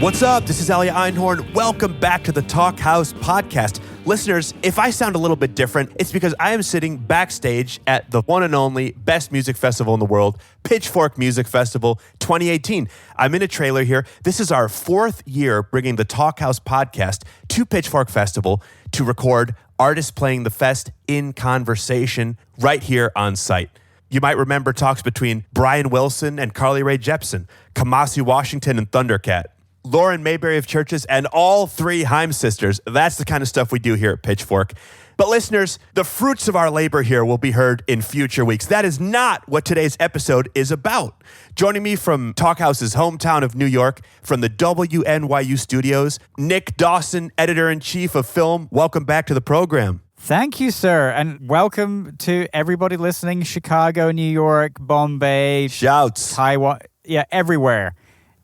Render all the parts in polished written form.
What's up? This is Elia Einhorn. Welcome back to the Talk House podcast. Listeners, if I sound a little bit different, it's because I am sitting backstage at the one and only best music festival in the world, Pitchfork Music Festival 2018. I'm in a trailer here. This is our fourth year bringing the Talk House podcast to Pitchfork Festival to record artists playing the fest in conversation right here on site. You might remember talks between Brian Wilson and Carly Rae Jepsen, Kamasi Washington and Thundercat, Lauren Mayberry of Churches, and all three Haim sisters. That's the kind of stuff we do here at Pitchfork. But listeners, the fruits of our labor here will be heard in future weeks. That is not what today's episode is about. Joining me from Talkhouse's hometown of New York, from the WNYU studios, Nick Dawson, editor-in-chief of film. Welcome back to the program. Thank you, sir. And welcome to everybody listening. Chicago, New York, Bombay. Shouts. Taiwan. Yeah, everywhere.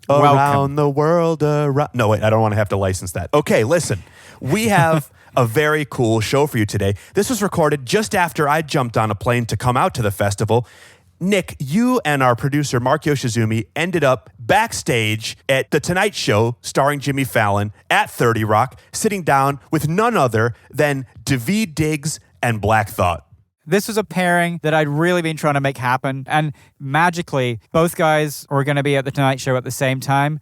Around the world. No, wait, I don't want to have to license that. Okay, listen. We have a very cool show for you today. This was recorded just after I jumped on a plane to come out to the festival. Nick, you and our producer, Mark Yoshizumi, ended up backstage at The Tonight Show starring Jimmy Fallon at 30 Rock, sitting down with none other than Daveed Diggs and Black Thought. This was a pairing that I'd really been trying to make happen. And magically, both guys were going to be at The Tonight Show at the same time.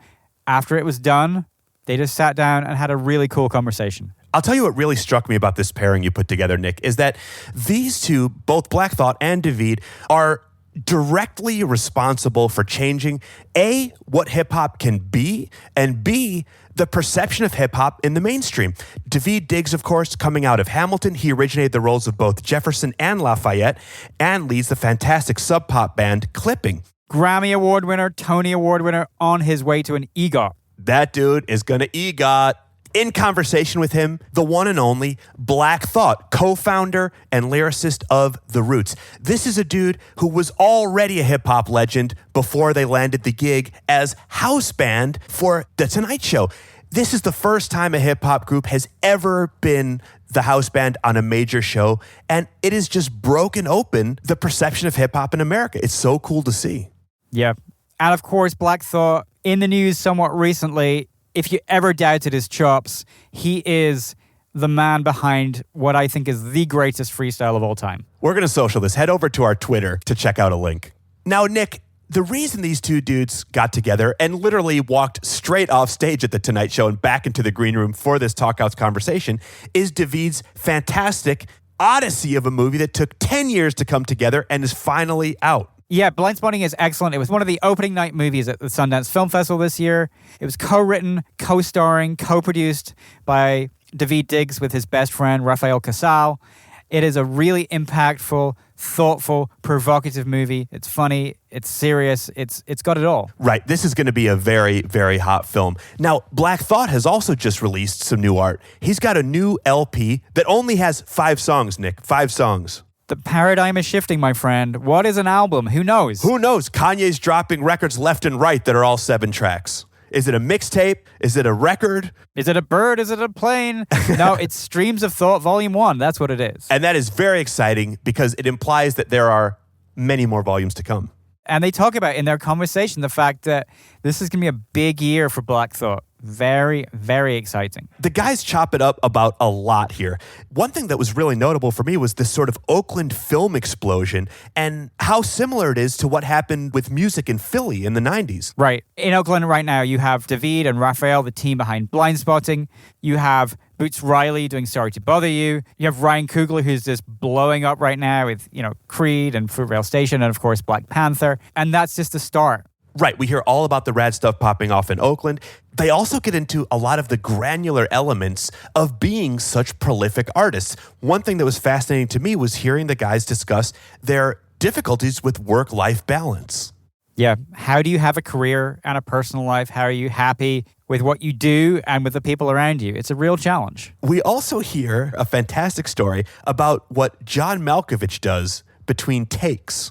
After it was done, they just sat down and had a really cool conversation. I'll tell you what really struck me about this pairing you put together, Nick, is that these two, both Black Thought and Daveed, are directly responsible for changing, A, what hip-hop can be, and B, the perception of hip-hop in the mainstream. Daveed Diggs, of course, coming out of Hamilton, he originated the roles of both Jefferson and Lafayette and leads the fantastic sub-pop band Clipping. Grammy Award winner, Tony Award winner, on his way to an EGOT. That dude is going to EGOT. In conversation with him, the one and only Black Thought, co-founder and lyricist of The Roots. This is a dude who was already a hip-hop legend before they landed the gig as house band for The Tonight Show. This is the first time a hip-hop group has ever been the house band on a major show, and it has just broken open the perception of hip-hop in America. It's so cool to see. Yeah. And of course, Black Thought, in the news somewhat recently. If you ever doubted his chops, he is the man behind what I think is the greatest freestyle of all time. We're going to social this. Head over to our Twitter to check out a link. Now, Nick, the reason these two dudes got together and literally walked straight off stage at The Tonight Show and back into the green room for this Talk House conversation is Daveed's fantastic odyssey of a movie that took 10 years to come together and is finally out. Yeah, Blindspotting is excellent. It was one of the opening night movies at the Sundance Film Festival this year. It was co-written, co-starring, co-produced by Daveed Diggs with his best friend, Rafael Casal. It is a really impactful, thoughtful, provocative movie. It's funny, it's serious, it's got it all. Right, this is going to be a very, very hot film. Now, Black Thought has also just released some new art. He's got a new LP that only has 5 songs, Nick, 5 songs. The paradigm is shifting, my friend. What is an album? Who knows? Who knows? Kanye's dropping records left and right that are all 7 tracks. Is it a mixtape? Is it a record? Is it a bird? Is it a plane? No, it's Streams of Thought Volume 1. That's what it is. And that is very exciting because it implies that there are many more volumes to come. And they talk about in their conversation the fact that this is going to be a big year for Black Thought. Very, very exciting. The guys chop it up about a lot here. One thing that was really notable for me was this sort of Oakland film explosion and how similar it is to what happened with music in Philly in the 90s. Right. In Oakland right now, you have Daveed and Raphael, the team behind Blindspotting. You have Boots Riley doing Sorry to Bother You. You have Ryan Coogler, who's just blowing up right now with, Creed and Fruitvale Station and, of course, Black Panther. And that's just the start. Right, we hear all about the rad stuff popping off in Oakland. They also get into a lot of the granular elements of being such prolific artists. One thing that was fascinating to me was hearing the guys discuss their difficulties with work-life balance. Yeah, how do you have a career and a personal life? How are you happy with what you do and with the people around you? It's a real challenge. We also hear a fantastic story about what John Malkovich does between takes.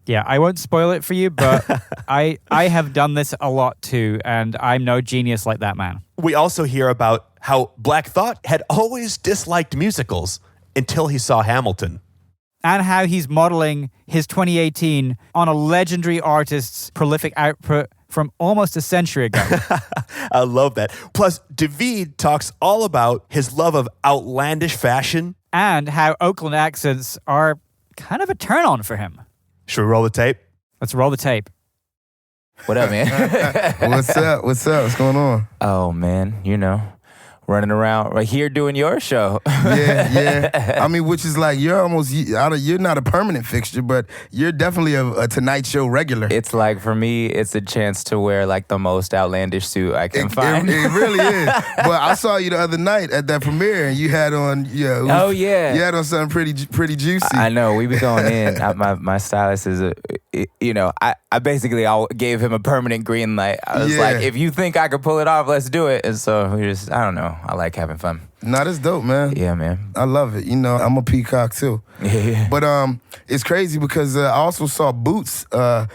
Yeah, I won't spoil it for you, but I have done this a lot too, and I'm no genius like that man. We also hear about how Black Thought had always disliked musicals until he saw Hamilton. And how he's modeling his 2018 on a legendary artist's prolific output from almost a century ago. I love that. Plus, David talks all about his love of outlandish fashion. And how Oakland accents are kind of a turn on for him. Should we roll the tape? Let's roll the tape. What up, man? What's up? What's going on? Oh, man, running around right here doing your show. Yeah. I mean, which is like you're not a permanent fixture, but you're definitely a Tonight Show regular. It's like, for me, it's a chance to wear like the most outlandish suit I can find. It really is. But I saw you the other night at that premiere, and you had on, you had on something pretty juicy. I know. We be going in. My stylist is I basically gave him a permanent green light. I was like, if you think I could pull it off, let's do it. And so I don't know. I like having fun. Nah, that's dope, man. Yeah, man. I love it. I'm a peacock too. Yeah. But it's crazy because I also saw Boots, about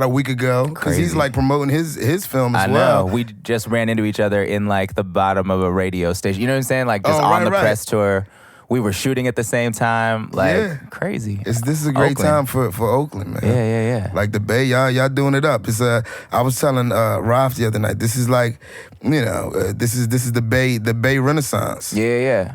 a week ago, because he's like promoting his film as well. I know. We just ran into each other in like the bottom of a radio station. You know what I'm saying? Like just on the press tour. We were shooting at the same time. Crazy. This is a great time for Oakland, man. Yeah. Like the Bay, y'all doing it up. It's I was telling Ralph the other night, this is like, this is the Bay Renaissance. Yeah.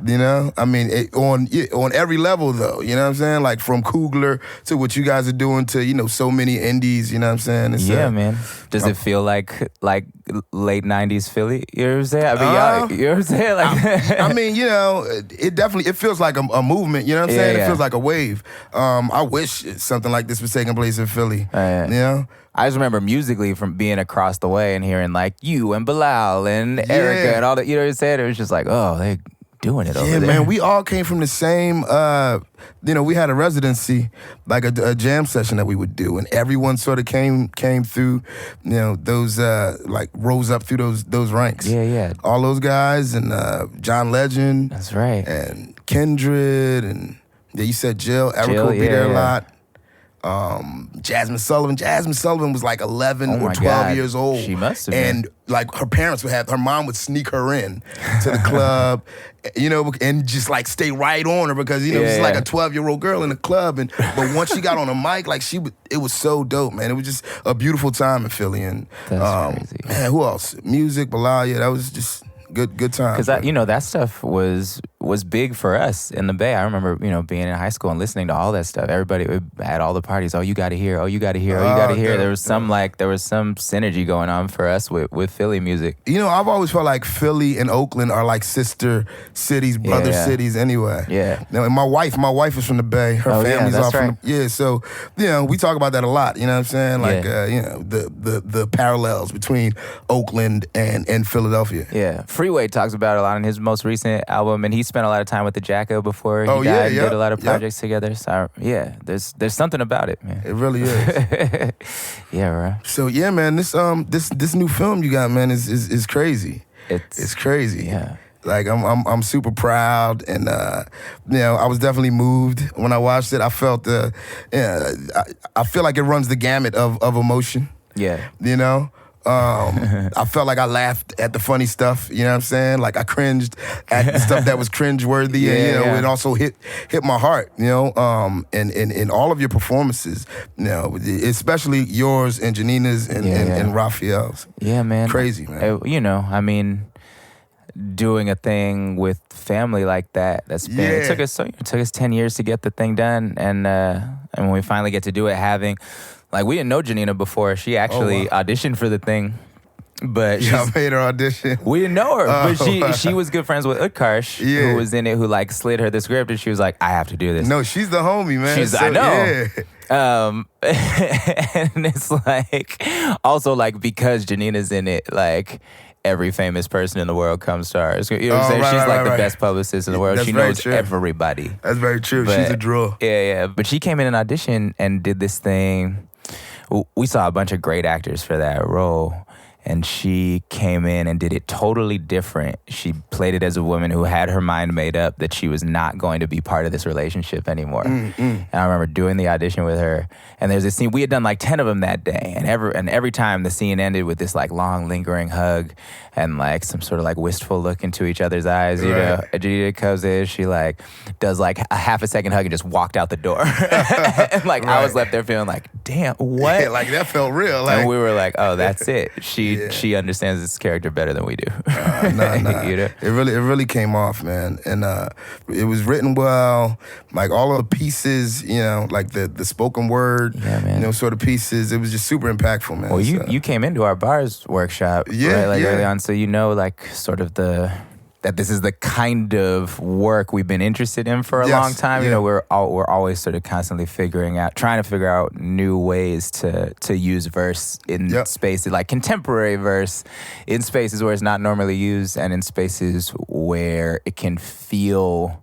I mean, on every level though. You know what I'm saying? Like from Coogler to what you guys are doing to so many indies. You know what I'm saying? It's, man. Does it feel like late '90s Philly? You know what I'm saying? I mean, you know what I'm saying? Like, I mean, it definitely feels like a movement. You know what I'm saying? It feels like a wave. I wish something like this was taking place in Philly. I just remember musically from being across the way and hearing like you and Bilal and Erica and all that. You know what I'm saying? It was just like, oh, they doing it over there. Yeah, man. We all came from the same. We had a residency, like a jam session that we would do, and everyone sort of came through. Those like rose up through those ranks. Yeah. All those guys and John Legend. That's right. And Kindred and you said Jill. Erica would be there a lot. Jasmine Sullivan was like 11 or 12 years old. She must have been. And like her mom would sneak her in to the club, and just like stay right on her because, she's like a 12-year-old girl in the club. But once she got on a mic, like it was so dope, man. It was just a beautiful time in Philly. And that's crazy. Man, who else? Music, Bilal, that was just good time. Because that stuff was big for us in the Bay. I remember being in high school and listening to all that stuff. Everybody at all the parties. Oh, you got to hear. Oh, you got to hear. Oh, you got to hear. There was some synergy going on for us with Philly music. I've always felt like Philly and Oakland are like sister cities, brother cities. Anyway. Yeah. And my wife is from the Bay. Her family's all from the So we talk about that a lot. You know what I'm saying? Like the parallels between Oakland and Philadelphia. Yeah. Freeway talks about it a lot in his most recent album, and he spent a lot of time with the Jacko before he died. Did a lot of projects together. So there's something about it, man. It really is. Yeah, right. So man, this new film you got, man, is crazy. It's crazy. Yeah. Like I'm super proud, and I was definitely moved when I watched it. I felt I feel like it runs the gamut of emotion. Yeah. I felt like I laughed at the funny stuff, you know what I'm saying? Like I cringed at the stuff that was cringe-worthy, and it also hit my heart, and in all of your performances, especially yours and Janina's and Raphael's. Yeah, man. Crazy, man. I mean, doing a thing with family like that, it took us 10 years to get the thing done, and when we finally get to do it, like, we didn't know Janina before. She actually auditioned for the thing. But I made her audition. We didn't know her. But she was good friends with Utkarsh, who was in it, who, like, slid her the script. And she was like, I have to do this. No, she's the homie, man. I know. Yeah. And it's like, also, like, because Janina's in it, like, every famous person in the world comes to her. You know what I'm saying? She's like the best publicist in the world. She knows everybody. That's very true. She's a draw. Yeah. But she came in an audition and did this thing. We saw a bunch of great actors for that role. And she came in and did it totally different. She played it as a woman who had her mind made up that she was not going to be part of this relationship anymore. And I remember doing the audition with her, and there's this scene, we had done like 10 of them that day, and every time the scene ended with this like long lingering hug and like some sort of like wistful look into each other's eyes, you know. Janita comes in, she like does like a half a second hug and just walked out the door. And like I was left there feeling like, damn, what? Yeah, like that felt real. Like, and we were like, oh, that's it. She understands this character better than we do. Nah. You know? It really came off, man. And it was written well. Like all of the pieces, you know, like the spoken word, you know, sort of pieces. It was just super impactful, man. Well, you came into our bars workshop, right? Like early on, so you know, like sort of that this is the kind of work we've been interested in for a long time. You know, we're always sort of constantly trying to figure out new ways to use verse in spaces, like contemporary verse in spaces where it's not normally used, and in spaces where it can feel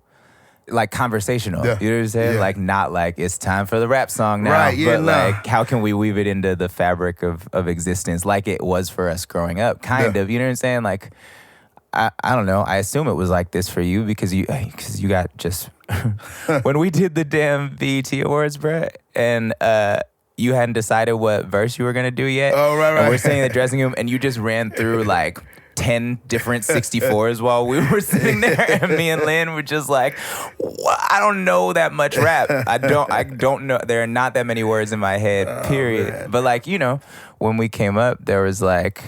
like conversational. You know what I'm saying? Like not like it's time for the rap song now, but like how can we weave it into the fabric of existence like it was for us growing up, kind of. You know what I'm saying? Like, I don't know. I assume it was like this for you because you got just when we did the damn BET Awards, bro, and you hadn't decided what verse you were gonna do yet. Oh, right. And we're sitting in the dressing room, and you just ran through like 10 different 64s while we were sitting there, and me and Lynn were just like, I don't know that much rap. I don't know. There are not that many words in my head, period. Man. But like, you know, when we came up, there was like,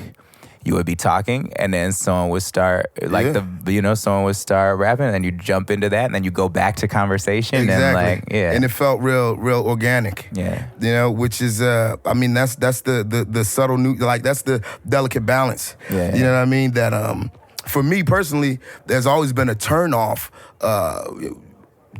you would be talking, and then someone would start someone would start rapping, and then you jump into that, and then you go back to conversation, and like, and it felt real organic. Yeah, you know, which is, I mean, that's the subtle that's the delicate balance. Yeah, you know what I mean? That for me personally, there's always been a turn off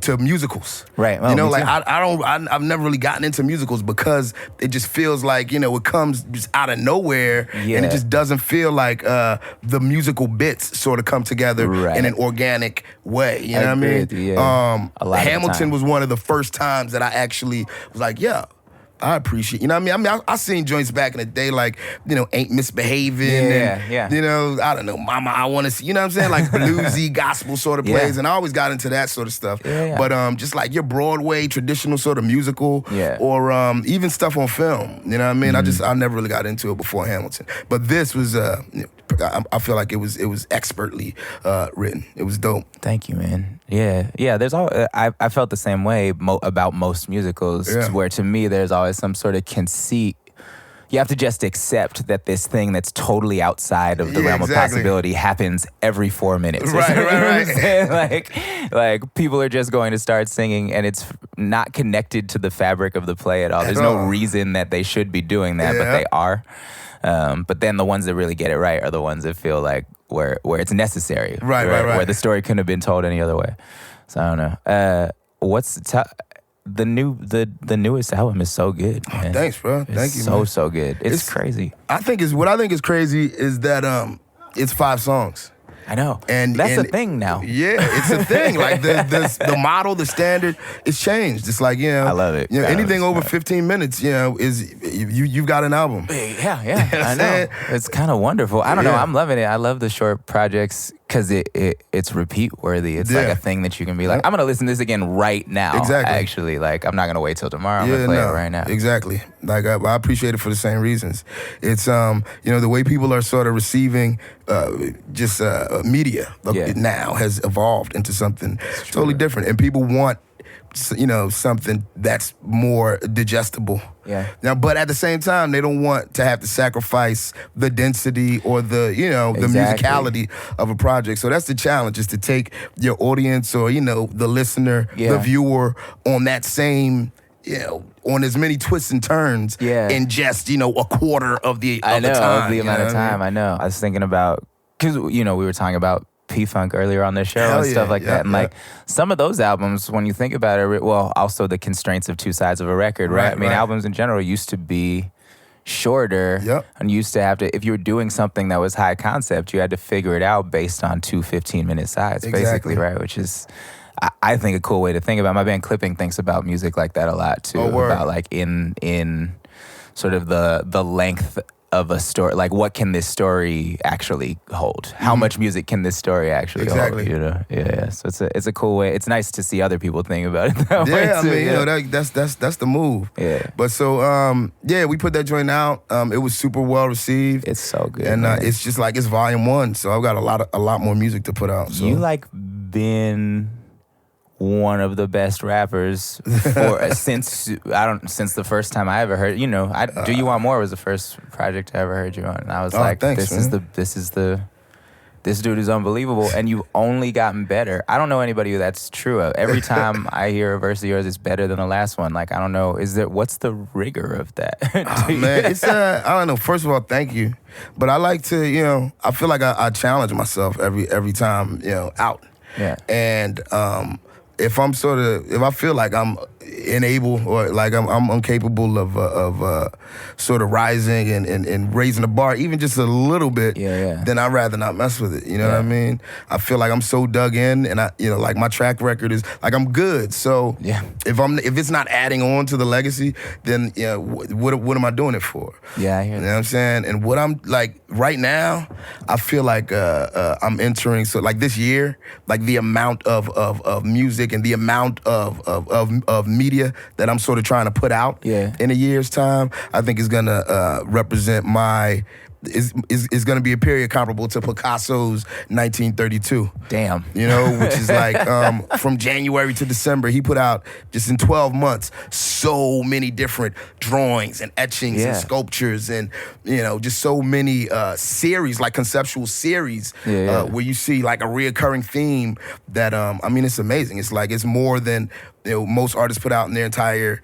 to musicals, right? Well, you know, like I've never really gotten into musicals because it just feels like, you know, it comes just out of nowhere, and it just doesn't feel like the musical bits sort of come together in an organic way. You know what I mean? Hamilton was one of the first times that I actually was like, yeah, I appreciate, you know what I mean? I seen joints back in the day like, you know, Ain't Misbehaving, and, you know, I don't know, Mama, I Want to See, you know what I'm saying? Like bluesy gospel sort of plays, and I always got into that sort of stuff. But just like your Broadway traditional sort of musical, or even stuff on film, you know what I mean? I never really got into it before Hamilton. But this was, I feel like it was expertly written. It was dope. Thank you, man. Yeah. There's I felt the same way about most musicals, where to me there's always some sort of conceit. You have to just accept that this thing that's totally outside of the realm of possibility happens every 4 minutes. Right. Like people are just going to start singing, and it's not connected to the fabric of the play at all. There's no reason that they should be doing that, but they are. But then the ones that really get it right are the ones that feel like where it's necessary. Right. Where the story couldn't have been told any other way. So I don't know. What's the newest album is so good, man. Oh, thanks, bro. Thank you, man. So good. It's crazy. What I think is crazy is that it's 5 songs. I know. And that's a thing now. Yeah, it's a thing. Like the model, the standard, it's changed. It's like, you know, I love it. You know, anything over 15 minutes, you know, is you've got an album. Yeah. I know. It's kind of wonderful. I don't know. I'm loving it. I love the short projects because it's repeat worthy. It's like a thing that you can be like, I'm gonna listen to this again right now. Exactly. Actually, like I'm not gonna wait till tomorrow. I'm gonna play it right now. Exactly. Like I appreciate it for the same reasons. It's you know, the way people are sort of receiving media now has evolved into something totally different, and people want, you know, something that's more digestible. Yeah. Now, but at the same time, they don't want to have to sacrifice the density or the, you know, the musicality of a project. So that's the challenge, is to take your audience or, you know, the listener, the viewer on that same, you know, on as many twists and turns in just, you know, a quarter of the time. Of the amount of time. I know. I was thinking about, because, you know, we were talking about P-Funk earlier on the show and stuff like that. And like some of those albums, when you think about it, well, also the constraints of 2 sides of a record, right? I mean, albums in general used to be shorter and used to have to, if you were doing something that was high concept, you had to figure it out based on 2 15-minute sides, basically, right? Which is, I think, a cool way to think about it. My band Clipping thinks about music like that a lot too, about like in sort of the length of a story. Like, what can this story actually hold? How much music can this story actually hold? You know, yeah. So it's a cool way. It's nice to see other people think about it that way too. I mean, you know, that's the move. Yeah. But so we put that joint out. It was super well received. It's so good, and it's just like it's volume 1. So I've got a lot more music to put out. So. You like been one of the best rappers since the first time I ever heard. You know, Do You Want More was the first project I ever heard you on, and I was like, thanks, this dude is unbelievable, and you've only gotten better. I don't know anybody who that's true of. Every time I hear a verse of yours, it's better than the last one. Like, I don't know, what's the rigor of that? Man, it's I don't know. First of all, thank you, but I like to, you know, I feel like I challenge myself every time, you know, out. Yeah, and if I feel like I'm unable or like I'm incapable of sort of rising and raising the bar even just a little bit, then I'd rather not mess with it. You know what I mean? I feel like I'm so dug in, and like my track record is like I'm good. So if it's not adding on to the legacy, then what am I doing it for? Yeah, I hear that. You know what I'm saying? And what I'm like right now, I feel like I'm entering like this year, like the amount of music and the amount of media that I'm sort of trying to put out in a year's time, I think is gonna represent my is going to be a period comparable to Picasso's 1932. Damn. You know, which is like from January to December, he put out just in 12 months so many different drawings and etchings and sculptures and, you know, just so many series, like conceptual series where you see like a reoccurring theme that, I mean, it's amazing. It's like, it's more than, you know, most artists put out in their entire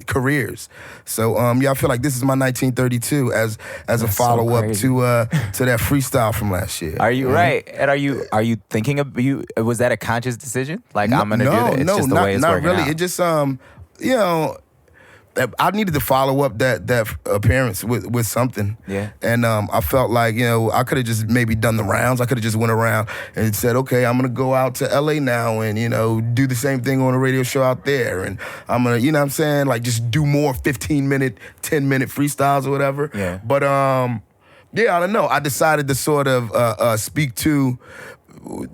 careers. So I feel like this is my 1932 as a follow up to that freestyle from last year. Are you right? And are you thinking of was that a conscious decision? Like, I'm gonna do that. It's just the way it's not working really. out. It just you know, I needed to follow up that appearance with something. Yeah. And I felt like, you know, I could have just maybe done the rounds. I could have just went around and said, okay, I'm going to go out to LA now and, you know, do the same thing on a radio show out there. And I'm going to, you know what I'm saying? Like, just do more 15-minute, 10-minute freestyles or whatever. Yeah. But, I don't know. I decided to sort of speak to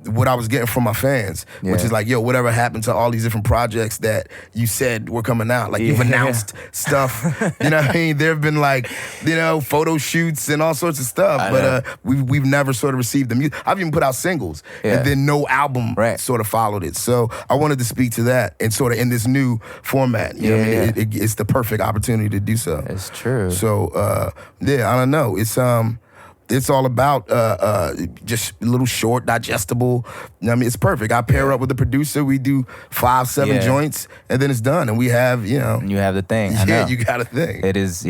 what I was getting from my fans, which is like, yo, whatever happened to all these different projects that you said were coming out? Like, you've announced stuff, you know what I mean? There have been like, you know, photo shoots and all sorts of stuff, but we've never sort of received the music. I've even put out singles, and then no album sort of followed it. So I wanted to speak to that and sort of in this new format. You know what I mean? It's the perfect opportunity to do so. It's true. So, I don't know. It's all about just a little short, digestible. I mean, it's perfect. I pair up with the producer. We do 5-7 joints, and then it's done. And we have, you know. You have the thing. I know. You got a thing. It is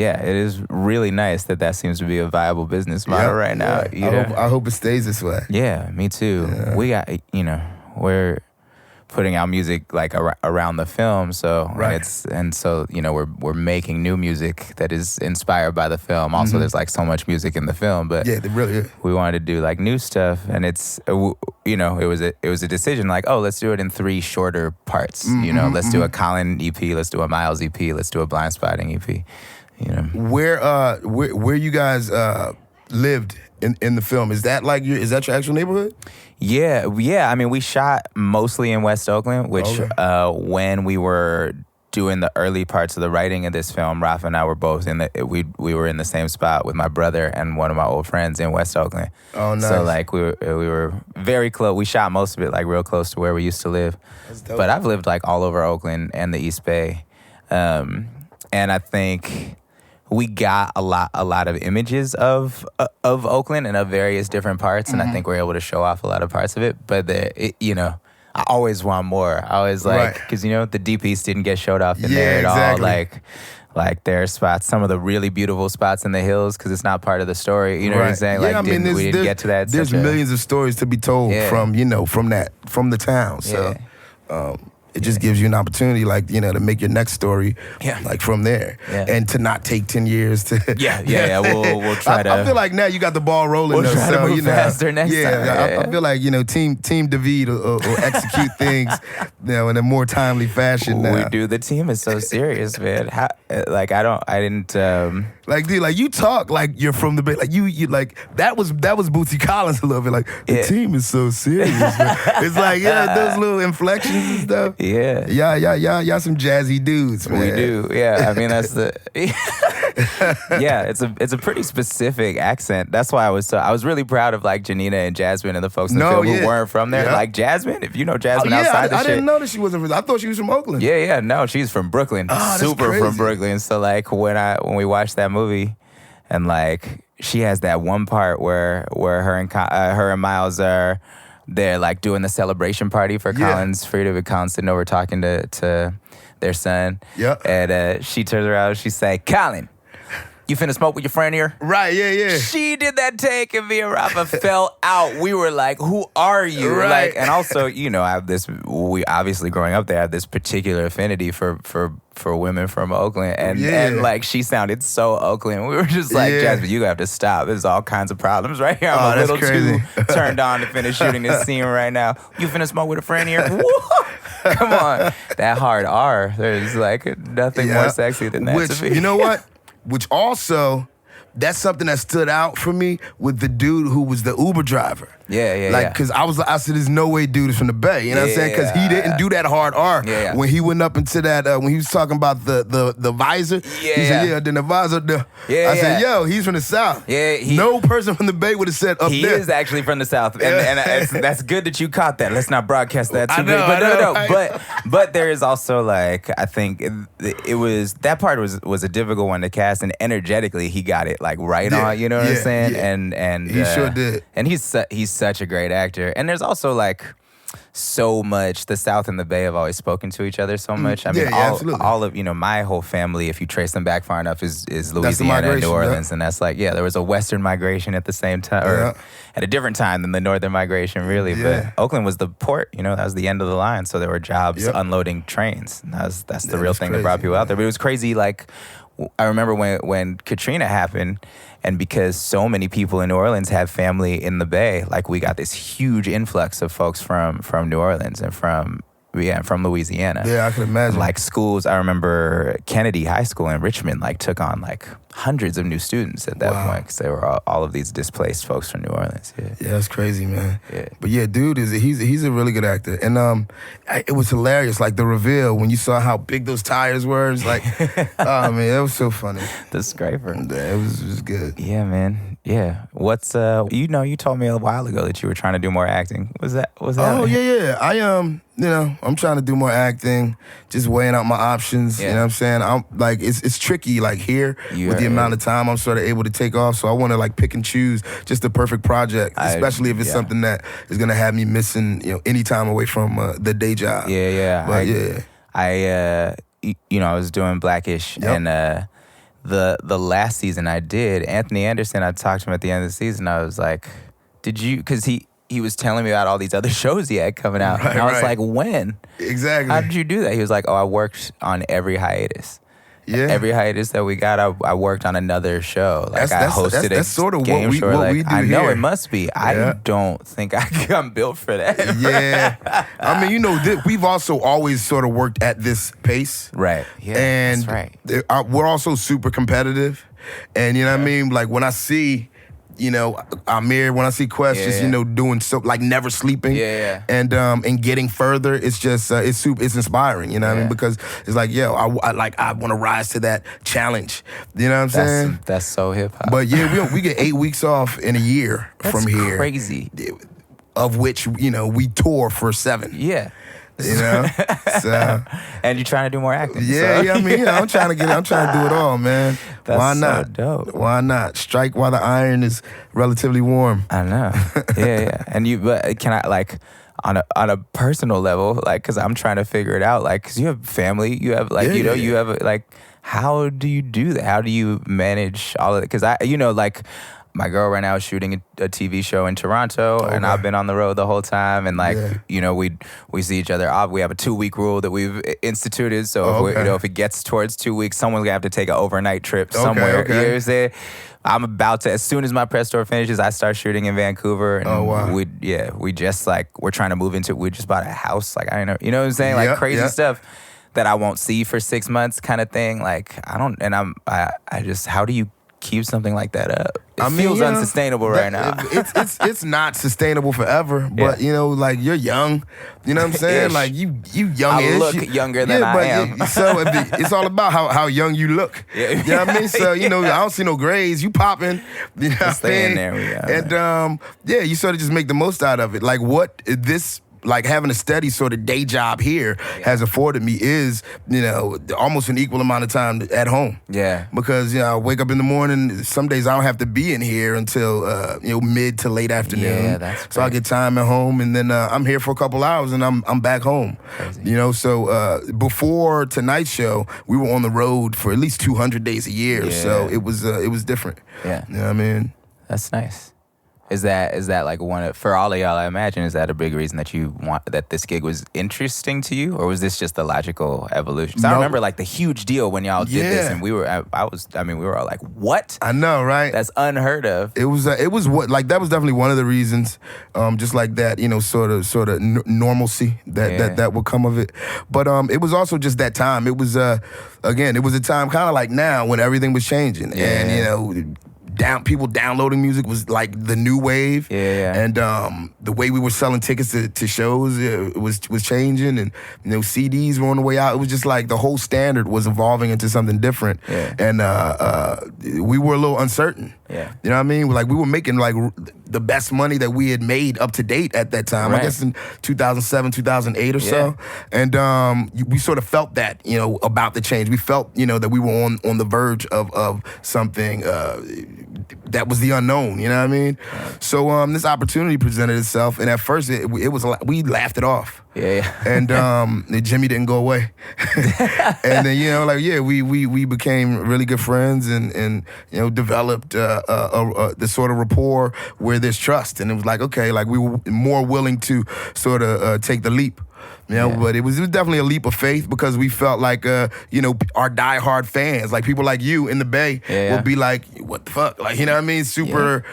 really nice that seems to be a viable business model right now. I hope it stays this way. Yeah, me too. Yeah. We got, you know, we're putting out music like around the film, so so you know we're making new music that is inspired by the film. Also, there's like so much music in the film, but they really is. We wanted to do like new stuff, and it's you know it was a decision like, oh, let's do it in 3 shorter parts. You know, let's do a Colin EP, let's do a Miles EP, let's do a Blindspotting EP. You know, where you guys lived in the film, is that your actual neighborhood? Yeah. I mean, we shot mostly in West Oakland, which when we were doing the early parts of the writing of this film, Rafa and I were both we were in the same spot with my brother and one of my old friends in West Oakland. Oh, nice. So like we were very close. We shot most of it like real close to where we used to live. That's dope. But I've lived like all over Oakland and the East Bay, and I think we got a lot of images of Oakland and of various different parts, and I think we're able to show off a lot of parts of it. But you know, I always want more. I always like, because you know the deep east didn't get showed off in there at all. Like there are spots, some of the really beautiful spots in the hills, because it's not part of the story. You know what I'm saying? Like, we didn't get to that. There's millions of stories to be told from the town. So. it just gives you an opportunity, like, you know, to make your next story, like, from there, and to not take 10 years to. We'll try to. I feel like now you got the ball rolling. We'll try to move faster next time. I feel like, you know, Team David will execute things, you know, in a more timely fashion now. We do. The team is so serious, man. How, like, I didn't. Like, dude, like, you talk like you're from the Bay. Like, you like, that was Bootsy Collins a little bit. Like, the team is so serious, man. It's like, those little inflections and stuff. Yeah. Y'all some jazzy dudes, man. We do. Yeah. I mean, that's the. Yeah, it's a pretty specific accent. That's why I was really proud of, like, Janina and Jasmine and the folks in the film who weren't from there. Like, Jasmine, if you know Jasmine outside the shit. I didn't know that she wasn't from. I thought she was from Oakland. Yeah. No, she's from Brooklyn. Oh, super from Brooklyn. So, like, when we watched that movie, and, like, she has that one part where her and Miles are they're, like, doing the celebration party for Colin's freedom, and Colin's sitting over talking to their son. Yeah. And she turns around and she say, "Colin, you finna smoke with your friend here?" Right, yeah. She did that take and me and Rafa fell out. We were like, "Who are you?" Right. Like, and also, you know, we obviously growing up there have this particular affinity for women from Oakland. And like, she sounded so Oakland. We were just like, "Jasmine, you have to stop. There's all kinds of problems right here. I'm a little too turned on to finish shooting this scene right now. You finna smoke with a friend here?" Come on. That hard R. There's, like, nothing more sexy than that to me. You know what? Which also, that's something that stood out for me with the dude who was the Uber driver. Like, because I said, there's no way dude is from the Bay. You know what I'm saying? Because he didn't do that hard R. When he went up into that, when he was talking about the visor, he said, then the visor, I said, yo, he's from the South. No person from the Bay would have said up there. He is actually from the South. And that's good that you caught that. Let's not broadcast that too big. But there is also, like, I think it was, that part was a difficult one to cast, and energetically he got it, like, right on, you know what I'm saying? And he sure did. And he's such a great actor. And there's also, like, so much, the South and the Bay have always spoken to each other so much. I mean, all of, you know, my whole family, if you trace them back far enough, is Louisiana and New Orleans. And that's like, there was a Western migration at the same time, or at a different time than the Northern migration, really. But Oakland was the port, you know, that was the end of the line. So there were jobs unloading trains. And that's the real thing that brought people out there. But it was crazy, like, I remember when Katrina happened, and because so many people in New Orleans have family in the Bay, like, we got this huge influx of folks from New Orleans and from Louisiana. Yeah, I can imagine. Like, schools, I remember Kennedy High School in Richmond, like, took on, like, hundreds of new students at that point, because they were all of these displaced folks from New Orleans. Yeah, that's crazy, man. Yeah. But yeah, dude, he's a really good actor. And it was hilarious, like, the reveal when you saw how big those tires were. It's like, oh man, that was so funny. The scraper. Yeah, it was good. Yeah, man. Yeah. What's you told me a while ago that you were trying to do more acting. Was that? Oh yeah. I'm trying to do more acting, just weighing out my options. You know what I'm saying? I'm like, it's tricky, like, here with the amount of time I'm sort of able to take off. So I want to, like, pick and choose just the perfect project, especially if it's something that is gonna have me missing, you know, any time away from the day job. But I was doing Blackish, and the last season I did, Anthony Anderson, I talked to him at the end of the season. I was like, did you, because he was telling me about all these other shows he had coming out. And I was like, when? Exactly. How did you do that? He was like, I worked on every hiatus. Yeah. Every hiatus that we got, I worked on another show. Like, I hosted that's sort of game show. What we do I know here. It must be. I don't think I'm built for that. Yeah. I mean, you know, we've also always sort of worked at this pace. Right. Yeah, and that's right. We're also super competitive. And, you know what I mean? Like, when I see, you know, Amir, when I see Quest, just, you know, doing so, like, never sleeping, and getting further, it's just it's inspiring, you know what I mean? Because it's like, I want to rise to that challenge, you know what I'm saying? That's so hip hop. But yeah, we get 8 weeks off in a year from here. Crazy. Of which, you know, we tour for 7. Yeah. You know, so, and you're trying to do more acting. Yeah, I mean, you know, I'm trying to do it all, man. That's Why not? So dope. Why not? Strike while the iron is relatively warm. I know. Yeah. And but can I, like, on a personal level, like, because I'm trying to figure it out, like, because you have family, you have, like, you have, like, how do you do that? How do you manage all of it? Because my girl right now is shooting a TV show in Toronto, and I've been on the road the whole time. And like, we see each other. We have a 2-week rule that we've instituted. So if it gets towards 2 weeks, someone's gonna have to take an overnight trip somewhere. You know what I'm saying? I'm about to, as soon as my press tour finishes, I start shooting in Vancouver. And we just like, we're trying to move into, we just bought a house. Like, I don't know, you know what I'm saying? Like crazy stuff that I won't see for 6 months kind of thing. Like, I just, how do you keep something like that up? It feels unsustainable right now. It's not sustainable forever, but like you're young. You know what I'm saying? Ish. Like you young-ish. I look younger than I am. So it's all about how young you look. Yeah. You know what I mean? So I don't see no grays. You popping. You know what I mean? There we go. And you sort of just make the most out of it. Like what this. Like having a steady sort of day job here has afforded me is, almost an equal amount of time at home. Yeah. Because, I wake up in the morning, some days I don't have to be in here until, mid to late afternoon. Yeah, that's great. So I get time at home and then I'm here for a couple hours and I'm back home. Crazy. So before tonight's show, we were on the road for at least 200 days a year. Yeah. So it was different. Yeah. You know what I mean? That's nice. Is that like for all of y'all, I imagine, is that a big reason that this gig was interesting to you? Or was this just the logical evolution? 'Cause I remember like the huge deal when y'all did this and we were all like, what? I know, right? That's unheard of. It was what, like, that was definitely one of the reasons, just like that, sort of normalcy that would come of it. But it was also just that time. It was, again, it was a time kind of like now when everything was changing. Yeah. And, people downloading music was like the new wave. Yeah. And the way we were selling tickets to shows was changing, and CDs were on the way out. It was just like the whole standard was evolving into something different. Yeah. And we were a little uncertain. Yeah. You know what I mean? Like we were making like the best money that we had made up to date at that time. Right. I guess in 2007, 2008 or so. And we sort of felt that, about the change. We felt, that we were on the verge of something that was the unknown. You know what I mean? Right. So this opportunity presented itself, and at first it was we laughed it off. Yeah. And Jimmy didn't go away. And then we became really good friends and developed the sort of rapport where there's trust, and it was like, okay, like we were more willing to sort of take the leap. But it was definitely a leap of faith because we felt like, our diehard fans, like people like you in the Bay, would be like, what the fuck? Like, you know what I mean? Super,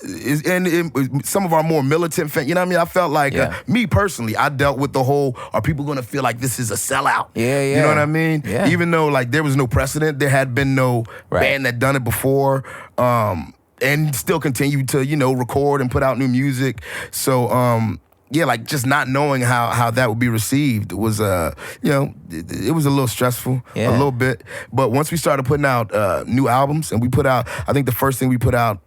and some of our more militant fans, I felt like, me personally, I dealt with the whole, are people going to feel like this is a sellout? Yeah. You know what I mean? Yeah. Even though, like, there was no precedent, there had been no band that done it before, and still continue to, record and put out new music. So, like just not knowing how that would be received was, it was a little stressful, a little bit. But once we started putting out new albums, and we put out, I think the first thing we put out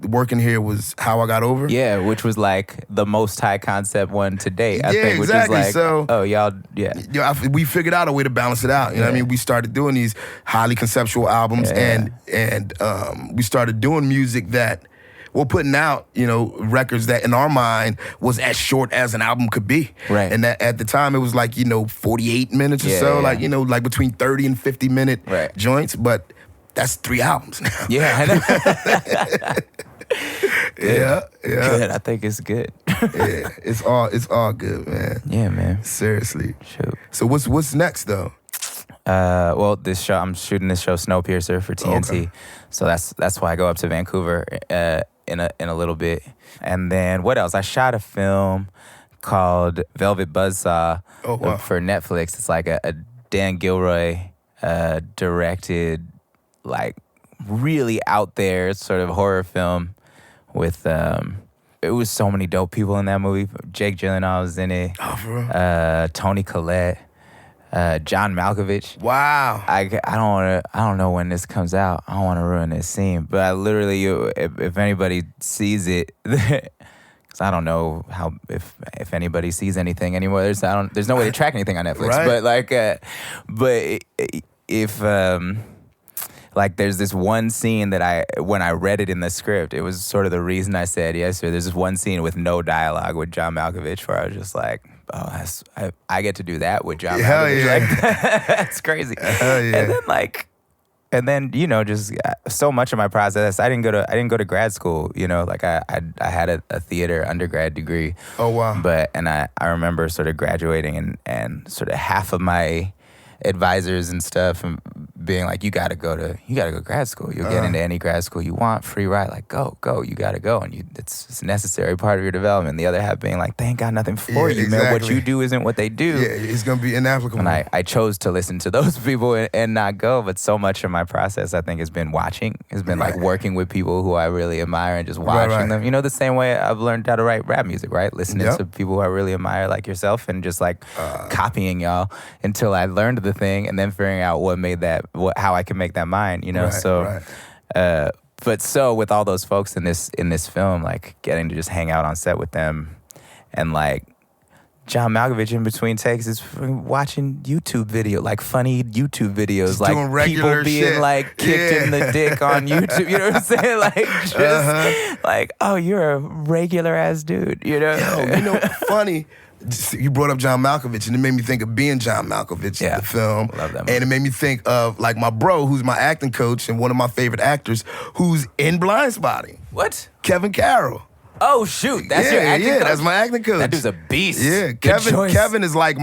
working here was How I Got Over. Yeah, which was like the most high concept one to date. I think, exactly. Which is like, we figured out a way to balance it out. You know what I mean? We started doing these highly conceptual albums, and we started doing music that we're putting out, records that in our mind was as short as an album could be. Right. And that at the time it was like, 48 minutes or so, like, like between 30 and 50 minute joints. But that's 3 albums now. Yeah, I know. Yeah. Good. I think it's good. Yeah, it's all good, man. Yeah, man. Seriously. Shoot. So what's next though? Well, this show, I'm shooting this show Snowpiercer for TNT. Okay. So that's why I go up to Vancouver in a little bit. And then what else? I shot a film called Velvet Buzzsaw for Netflix. It's like a Dan Gilroy directed, like really out there sort of horror film with it was so many dope people in that movie. Jake Gyllenhaal was in it. Oh, for real? Toni Collette. John Malkovich. Wow. I don't know when this comes out. I don't want to ruin this scene, but I literally, if anybody sees it, because I don't know how if anybody sees anything anymore. There's no way to track anything on Netflix. Right. But if like there's this one scene that when I read it in the script, it was sort of the reason I said yes. There's this one scene with no dialogue with John Malkovich where I was just like, oh, I get to do that with John Malkovich. Yeah. Like, that's crazy. Hell yeah. And then like and then just so much of my process. I didn't go to grad school. Like I had a theater undergrad degree. Oh wow! And I remember sort of graduating and sort of half of my advisors and stuff and being like, you gotta go grad school. You'll get into any grad school you want, free ride. Like go, you gotta go, and it's a necessary part of your development. The other half being like, they ain't got nothing for you, man. What you do isn't what they do. Yeah, it's gonna be inapplicable. And I chose to listen to those people and not go. But so much of my process, I think, has been like working with people who I really admire and just watching them. The same way I've learned how to write rap music, right? Listening to people who I really admire, like yourself, and just like copying y'all until I learned the thing, and then figuring out how I can make that mine. But so with all those folks in this film, like getting to just hang out on set with them, and like John Malkovich in between takes is watching YouTube video, like funny YouTube videos, just like doing regular people being shit. like kicked in the dick on YouTube. You know what I'm saying? Like just like, oh, you're a regular ass dude. Yo, funny. You brought up John Malkovich, and it made me think of being John Malkovich in the film. Love that movie. And it made me think of like my bro, who's my acting coach and one of my favorite actors, who's in Blindspotting. What? Kevin Carroll. Oh shoot, that's your acting coach? That's my acting coach. That dude's a beast. Yeah, Kevin is like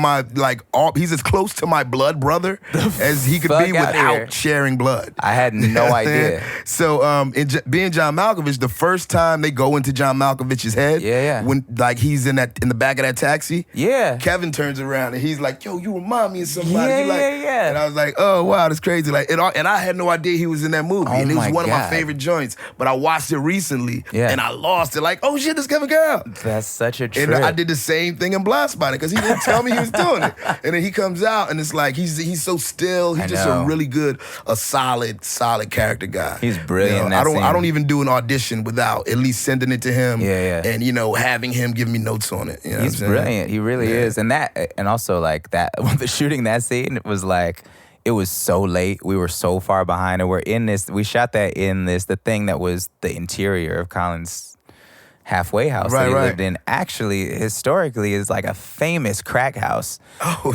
he's as close to my blood brother as he could be without sharing blood. I had no idea. So being John Malkovich, the first time they go into John Malkovich's head, when like he's in the back of that taxi, Kevin turns around and he's like, "Yo, you remind me of somebody." And I was like, "Oh wow, that's crazy!" Like, and I had no idea he was in that movie, and it was one of my favorite joints. But I watched it recently, and I lost it. Like, oh shit, this Kevin Carroll. That's such a trip. And I did the same thing in Blindspotting because he didn't tell me he was doing it. And then he comes out and it's like he's so still. He's just a really good, solid character guy. He's brilliant. I don't even do an audition without at least sending it to him. And having him give me notes on it. He's brilliant. He really is. And also like that the shooting that scene was like, it was so late. We were so far behind, and we shot that in the thing that was the interior of Colin's halfway house that he lived in. Actually, historically, is like a famous crack house. Oh,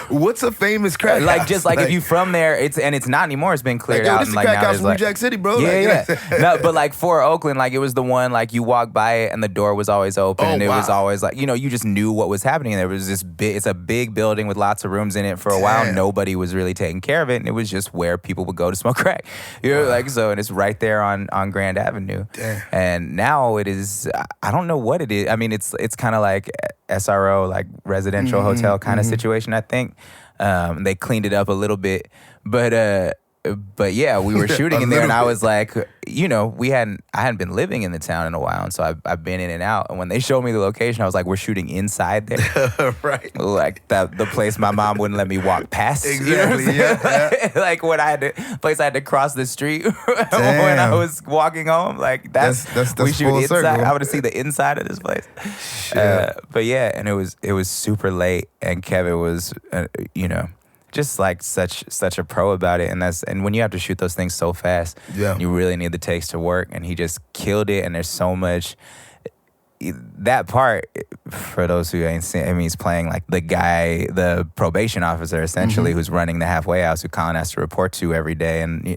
what's a famous crack house? Like just like if you from there, it's not anymore. It's been cleared out. This is a crack house in New Jack City, bro. No, but like for Oakland, like it was the one like you walk by it and the door was always open, and it was always like you just knew what was happening. There was this big. It's a big building with lots of rooms in it. For a while, nobody was really taking care of it, and it was just where people would go to smoke crack. Like so, and it's right there on Grand Avenue. Damn. And now it is, I don't know what it is. I mean, it's kind of like SRO, like residential hotel kind of situation, I think. They cleaned it up a little bit. But yeah, we were shooting in there, and I was like, I hadn't been living in the town in a while, and so I've been in and out. And when they showed me the location, I was like, we're shooting inside there, right? Like the place my mom wouldn't let me walk past. Exactly. Like when I had to cross the street when I was walking home. Like that's we shoot full inside. circle. I want to see the inside of this place. But yeah, and it was super late, and Kevin was, just like such a pro about it, and when you have to shoot those things so fast, you really need the takes to work, and he just killed it. And there's so much that part, for those who ain't seen. I mean, he's playing like the probation officer essentially, who's running the halfway house, who Colin has to report to every day, and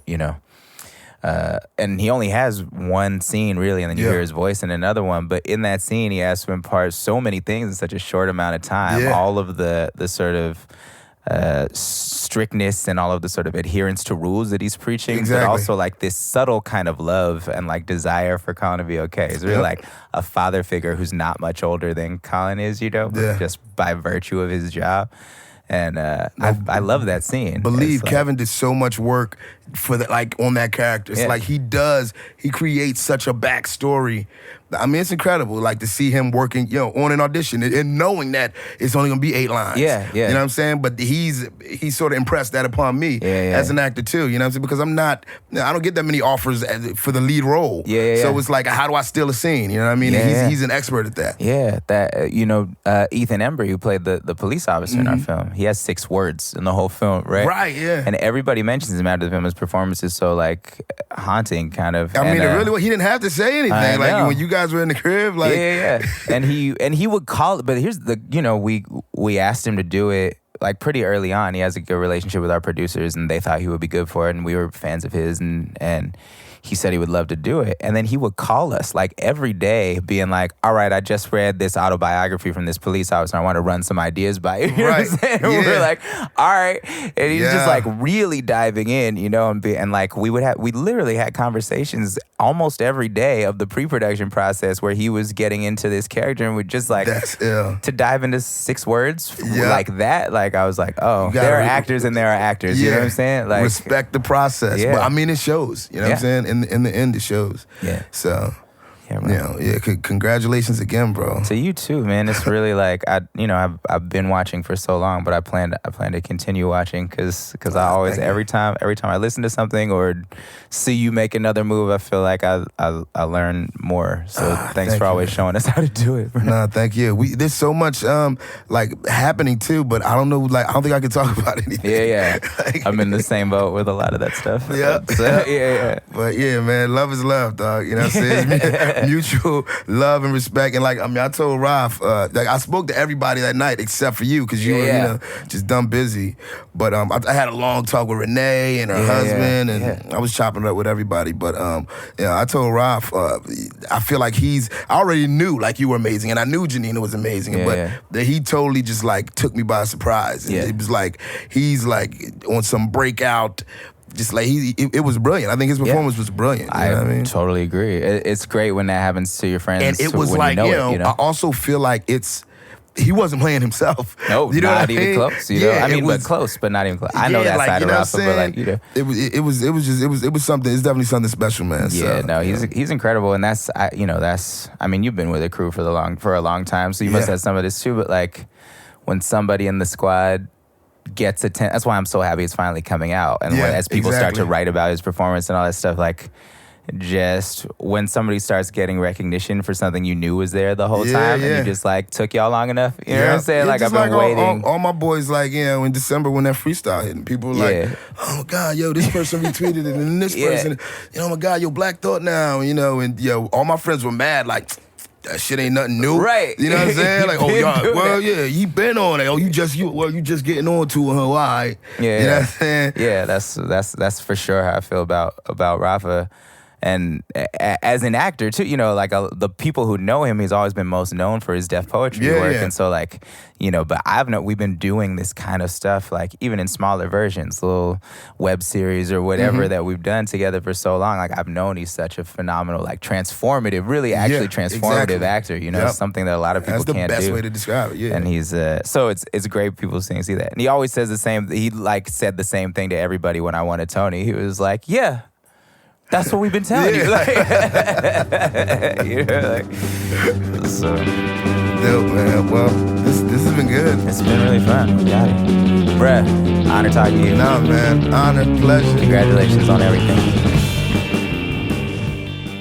and he only has one scene really, and then you hear his voice in another one. But in that scene, he has to impart so many things in such a short amount of time. All of the sort of strictness and all of the sort of adherence to rules that he's preaching, but also like this subtle kind of love and like desire for Colin to be okay. It's really like a father figure who's not much older than Colin is, but just by virtue of his job. And I love that scene. Believe Kevin did so much work for that, like on that character. It's like he creates such a backstory. I mean, it's incredible, like to see him working, on an audition and knowing that it's only gonna be 8 lines. Yeah. You know what I'm saying? But he sort of impressed that upon me as an actor too. You know what I'm saying? Because I don't get that many offers for the lead role. So it's like, how do I steal a scene? You know what I mean? And he's an expert at that. Yeah, that Ethan Embry, who played the police officer in our film, he has 6 words in the whole film, right? Right. Yeah. And everybody mentions him after the film. His performance is so like haunting, kind of. I mean, it really. He didn't have to say anything. Like when you guys were in the crib, like and he would call it. But here's the we asked him to do it like pretty early on, he has a good relationship with our producers, and they thought he would be good for it, and we were fans of his, and he said he would love to do it. And then he would call us like every day being like, all right, I just read this autobiography from this police officer. I want to run some ideas by you. You know what I'm saying? Yeah. We're like, all right. And he's just like really diving in, you know, and like we literally had conversations almost every day of the pre-production process where he was getting into this character and we just like to dive into 6 words like that. Like I was like, oh, there are actors and there are actors. You know what I'm saying? Like respect the process. But I mean, it shows. You know what I'm saying? In the end, it shows. Yeah. So, congratulations again, bro. To you too, man. It's really like I've been watching for so long, but I plan to continue watching because I always every time I listen to something or see you make another move, I feel like I learn more. So thanks for always showing us how to do it. Bro. No, thank you. There's so much like happening too, but I don't know. Like I don't think I can talk about anything. Yeah. Like, I'm in the same boat with a lot of that stuff. Yeah. So, yeah. But yeah, man, love is love, dog. You know what I'm saying? Mutual love and respect. And like, I mean, I told Ralph, like I spoke to everybody that night except for you because you were, you know, just dumb busy. But I had a long talk with Renee and her husband, and I was chopping it up with everybody. But I told Ralph, I feel like I already knew like you were amazing, and I knew Janina was amazing, but that he totally just like took me by surprise. And it was like he's like on some breakout. Just like it was brilliant. I think his performance was brilliant. You know what I mean? Totally agree. It's great when that happens to your friends. And it was like, you know, I also feel like he wasn't playing himself. No, you know not even close. You know, I mean, but close, but not even close. I know that like, side of Rafa, but like, you know, it was something. It's definitely something special, man. Yeah, so, no, he's incredible, and I mean, you've been with the crew for a long time, so you must have some of this too. But like, when somebody in the squad gets attention. That's why I'm so happy it's finally coming out. And as people start to write about his performance and all that stuff, like just when somebody starts getting recognition for something you knew was there the whole time, and you just like took y'all long enough. You know what I'm saying? Like I've been waiting. All my boys, like, in December when that freestyle hit, and people were like, oh my God, yo, this person retweeted it, and this person, oh my God, yo, Black Thought now, you know, and all my friends were mad, like, that shit ain't nothing new. Right. You know what I'm saying? Like, y'all, he been on it. You just getting on to her. Why? Yeah. You know what I'm saying? Yeah, that's for sure how I feel about Rafa. And as an actor too, you know, like the people who know him, he's always been most known for his deaf poetry work. And so like, you know, but we've been doing this kind of stuff, like even in smaller versions, little web series or whatever that we've done together for so long. Like I've known he's such a phenomenal, like transformative, really actually transformative actor, you know, something that a lot of people can't do. That's the best way to describe it, And he's, so it's great people seeing see that. And he always says he like said the same thing to everybody when I wanted Tony. He was like, that's what we've been telling you. Like, you know, like, so. Dope, man. Well, this has been good. It's been really fun. We got it. Bruh, honor talking to you. Nah, man. Honor, pleasure. Congratulations on everything.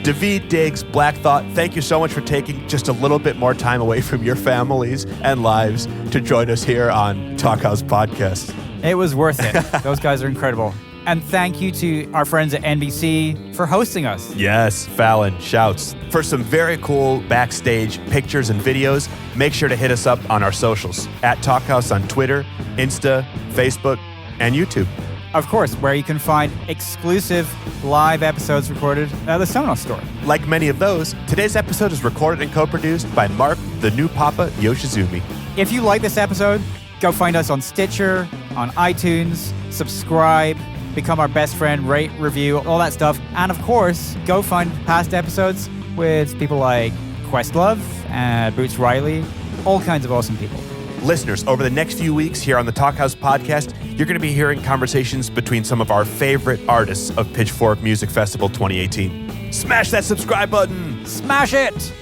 Daveed Diggs, Black Thought, thank you so much for taking just a little bit more time away from your families and lives to join us here on Talk House Podcast. It was worth it. Those guys are incredible. And thank you to our friends at NBC for hosting us. Yes, Fallon, shouts. For some very cool backstage pictures and videos, make sure to hit us up on our socials at Talk House on Twitter, Insta, Facebook, and YouTube. Of course, where you can find exclusive live episodes recorded at the Sonos store. Like many of those, today's episode is recorded and co-produced by Mark, the new Papa Yoshizumi. If you like this episode, go find us on Stitcher, on iTunes, subscribe, become our best friend, rate, review, all that stuff. And of course, go find past episodes with people like Questlove and Boots Riley, all kinds of awesome people. Listeners, over the next few weeks here on the Talk House Podcast, you're going to be hearing conversations between some of our favorite artists of Pitchfork Music Festival 2018. Smash that subscribe button! Smash it!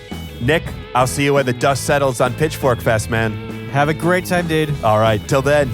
Nick, I'll see you when the dust settles on Pitchfork Fest, man. Have a great time, dude. All right, till then.